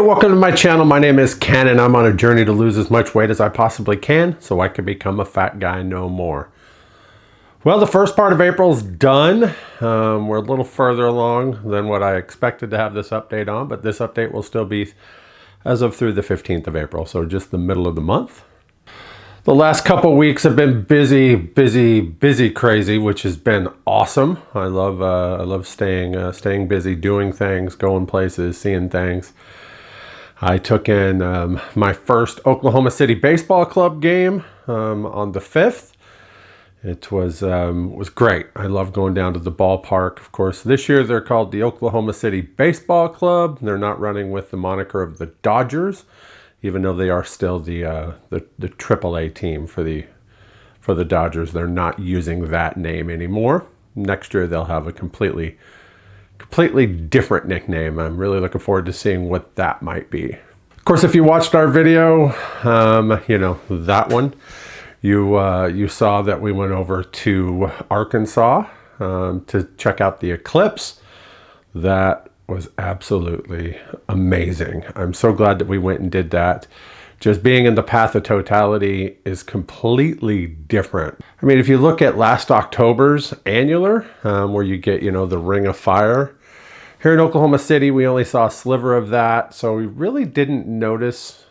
welcome to my channel. My name is Ken and I'm on a journey to lose as much weight as I possibly can so I can become a fat guy no more. Well, the first part of April's done. We're a little further along than what I expected to have this update on, but this update will still be as of through the 15th of April, so just the middle of the month. The last couple weeks have been busy, crazy, which has been awesome. I love staying busy, doing things, going places, seeing things. I took in my first Oklahoma City Baseball Club game on the 5th. It was great. I love going down to the ballpark. Of course, this year they're called the Oklahoma City Baseball Club. They're not running with the moniker of the Dodgers, even though they are still the AAA team for the Dodgers. They're not using that name anymore. Next year they'll have a completely different nickname. I'm really looking forward to seeing what that might be. Of course, if you watched our video, you know, that one, you saw that we went over to Arkansas to check out the eclipse. That was absolutely amazing. I'm so glad that we went and did that. Just being in the path of totality is completely different. I mean, if you look at last October's annular, where you get, you know, the Ring of Fire, here in Oklahoma City, we only saw a sliver of that. So we really didn't notice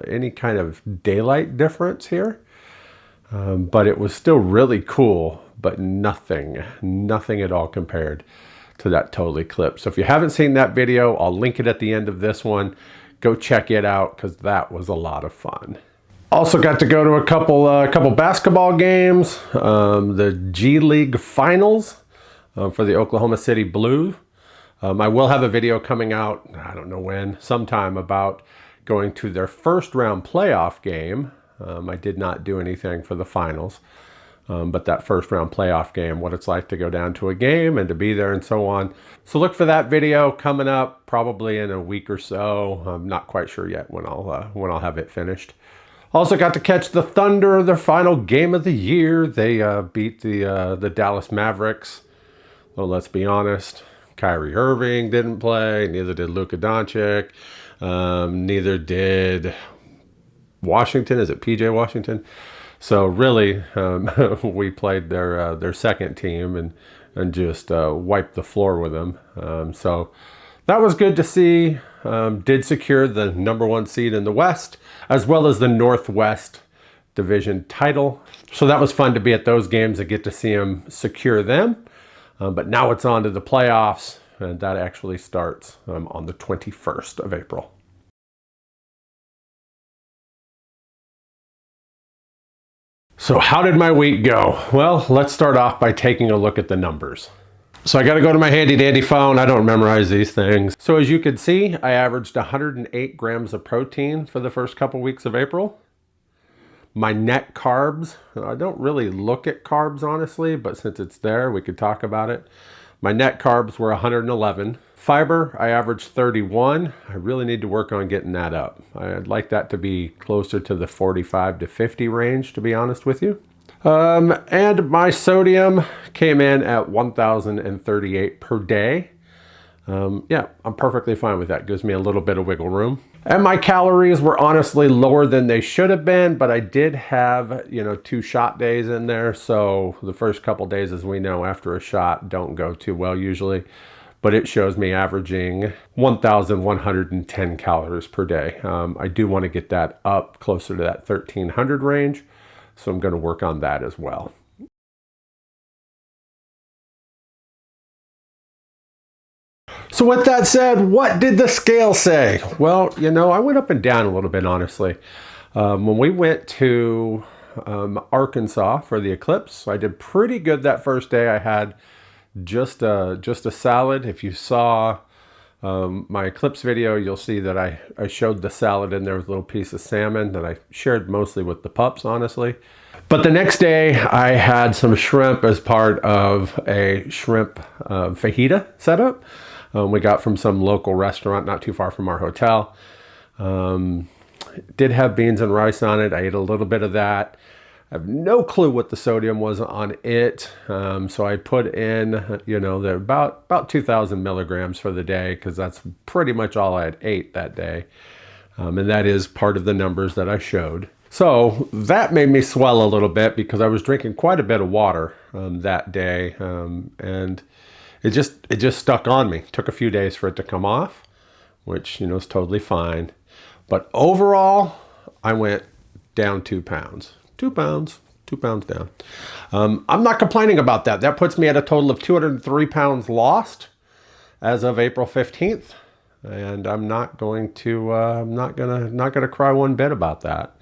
any kind of daylight difference here. But it was still really cool, but nothing at all compared to that total eclipse. So if you haven't seen that video, I'll link it at the end of this one. Go check it out because that was a lot of fun. Also got to go to a couple basketball games, the G League finals for the Oklahoma City Blue. I will have a video coming out, I don't know when, sometime, about going to their first round playoff game. I did not do anything for the finals, but that first round playoff game, what it's like to go down to a game and to be there and so on. So look for that video coming up probably in a week or so. I'm not quite sure yet when I'll have it finished. Also got to catch the Thunder, their final game of the year. They beat the Dallas Mavericks. Well, let's be honest, Kyrie Irving didn't play, neither did Luka Doncic, neither did Washington. Is it PJ Washington? So really, we played their second team and just wiped the floor with them. So that was good to see. Did secure the #1 seed in the West, as well as the Northwest Division title. So that was fun to be at those games and get to see them secure them. But now it's on to the playoffs, and that actually starts on the 21st of April. So how did my week go? Well, let's start off by taking a look at the numbers. So I got to go to my handy dandy phone. I don't memorize these things. So as you can see, I averaged 108 grams of protein for the first couple weeks of April. My net carbs, I don't really look at carbs honestly, but since it's there, we could talk about it. My net carbs were 111. Fiber, I averaged 31. I really need to work on getting that up. I'd like that to be closer to the 45 to 50 range, to be honest with you. And my sodium came in at 1,038 per day. Yeah, I'm perfectly fine with that. Gives me a little bit of wiggle room. And my calories were honestly lower than they should have been, but I did have, you know, 2 shot days in there. So the first couple days, as we know, after a shot don't go too well usually. But it shows me averaging 1,110 calories per day. I do want to get that up closer to that 1,300 range. So I'm going to work on that as well. So with that said, what did the scale say? Well, you know, I went up and down a little bit, honestly. When we went to Arkansas for the eclipse, I did pretty good that first day. I had just a salad. If you saw my eclipse video, you'll see that I showed the salad in there with a little piece of salmon that I shared mostly with the pups, honestly. But the next day I had some shrimp as part of a shrimp fajita setup. We got from some local restaurant not too far from our hotel. Did have beans and rice on it. I ate a little bit of that. I have no clue what the sodium was on it. So I put in, you know, about 2,000 milligrams for the day, because that's pretty much all I had ate that day. And that is part of the numbers that I showed. So that made me swell a little bit, because I was drinking quite a bit of water that day. And it just stuck on me. It took a few days for it to come off, which, you know, is totally fine. But overall, I went down 2 pounds. 2 pounds down. I'm not complaining about that. That puts me at a total of 203 pounds lost as of April 15th. And I'm not going to, I'm not gonna cry one bit about that.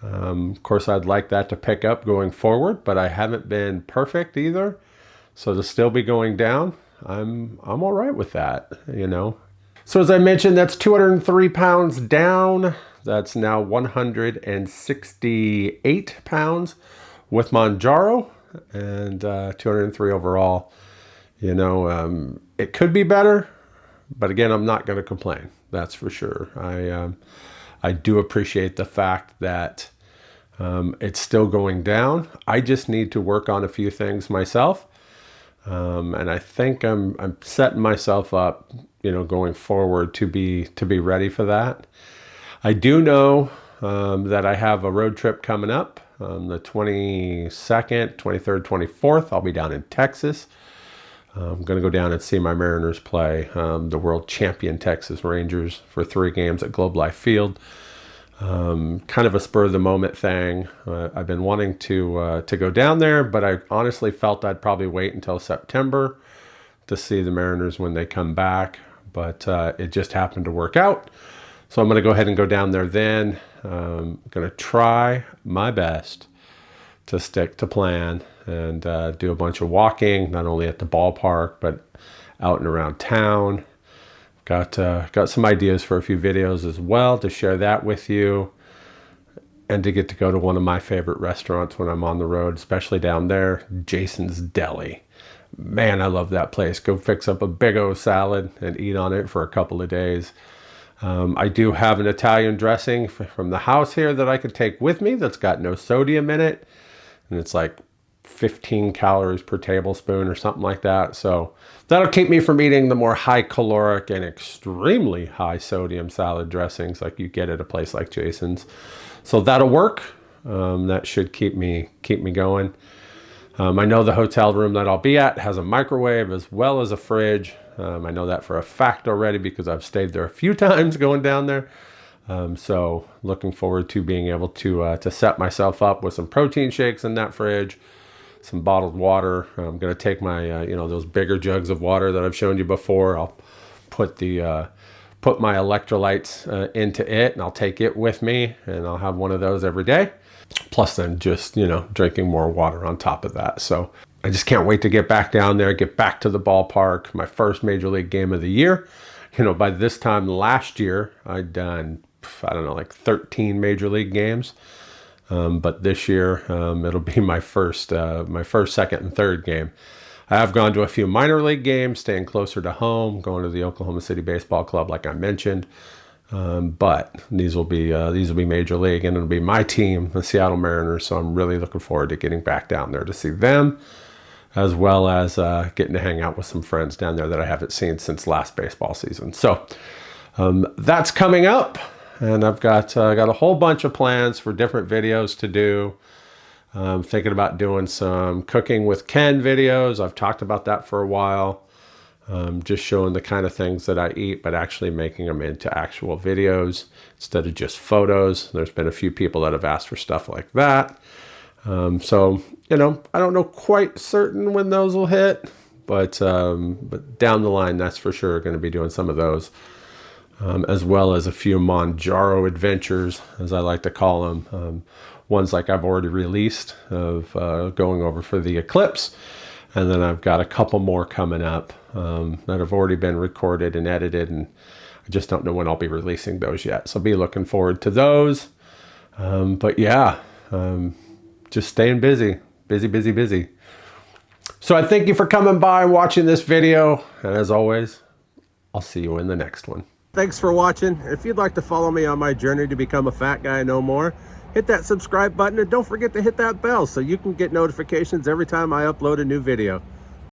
Of course, I'd like that to pick up going forward, but I haven't been perfect either. So to still be going down, I'm all right with that, you know. So as I mentioned, that's 203 pounds down. That's now 168 pounds with Mounjaro, and 203 overall. You know, it could be better, but again, I'm not going to complain. That's for sure. I do appreciate the fact that it's still going down. I just need to work on a few things myself, and I think I'm setting myself up, you know, going forward to be ready for that. I do know that I have a road trip coming up on the 22nd, 23rd, 24th. I'll be down in Texas. I'm going to go down and see my Mariners play the world champion Texas Rangers for 3 games at Globe Life Field. Kind of a spur of the moment thing. I've been wanting to go down there, but I honestly felt I'd probably wait until September to see the Mariners when they come back. But it just happened to work out. So I'm going to go ahead and go down there then. I'm going to try my best to stick to plan and do a bunch of walking, not only at the ballpark, but out and around town. Got some ideas for a few videos as well to share that with you, and to get to go to one of my favorite restaurants when I'm on the road, especially down there, Jason's Deli. Man, I love that place. Go fix up a big O salad and eat on it for a couple of days. I do have an Italian dressing from the house here that I could take with me that's got no sodium in it. And it's like 15 calories per tablespoon or something like that. So that'll keep me from eating the more high caloric and extremely high sodium salad dressings like you get at a place like Jason's. So that'll work. That should keep me going. I know the hotel room that I'll be at has a microwave as well as a fridge. I know that for a fact already because I've stayed there a few times going down there. So looking forward to being able to set myself up with some protein shakes in that fridge, some bottled water. I'm going to take my, you know, those bigger jugs of water that I've shown you before. I'll put my electrolytes into it, and I'll take it with me, and I'll have one of those every day. Plus then just, you know, drinking more water on top of that. So I just can't wait to get back down there, get back to the ballpark, my first major league game of the year. You know, by this time last year, I'd done, I don't know, like 13 major league games. But this year, it'll be my first, second and third game. I have gone to a few minor league games, staying closer to home, going to the Oklahoma City Baseball Club, like I mentioned. But these will be major league, and it'll be my team, the Seattle Mariners. So I'm really looking forward to getting back down there to see them, as well as getting to hang out with some friends down there that I haven't seen since last baseball season. So that's coming up, and I've got a whole bunch of plans for different videos to do. I'm thinking about doing some cooking with Ken videos. I've talked about that for a while. Just showing the kind of things that I eat, but actually making them into actual videos instead of just photos. There's been a few people that have asked for stuff like that. So, you know, I don't know quite certain when those will hit, but down the line, that's for sure going to be doing some of those, as well as a few Mounjaro adventures, as I like to call them. Ones like I've already released of going over for the eclipse. And then I've got a couple more coming up that have already been recorded and edited, and I just don't know when I'll be releasing those yet. So be looking forward to those. But yeah, just staying busy. So I thank you for coming by and watching this video. And as always, I'll see you in the next one. Thanks for watching. If you'd like to follow me on my journey to become a fat guy no more, hit that subscribe button, and don't forget to hit that bell so you can get notifications every time I upload a new video.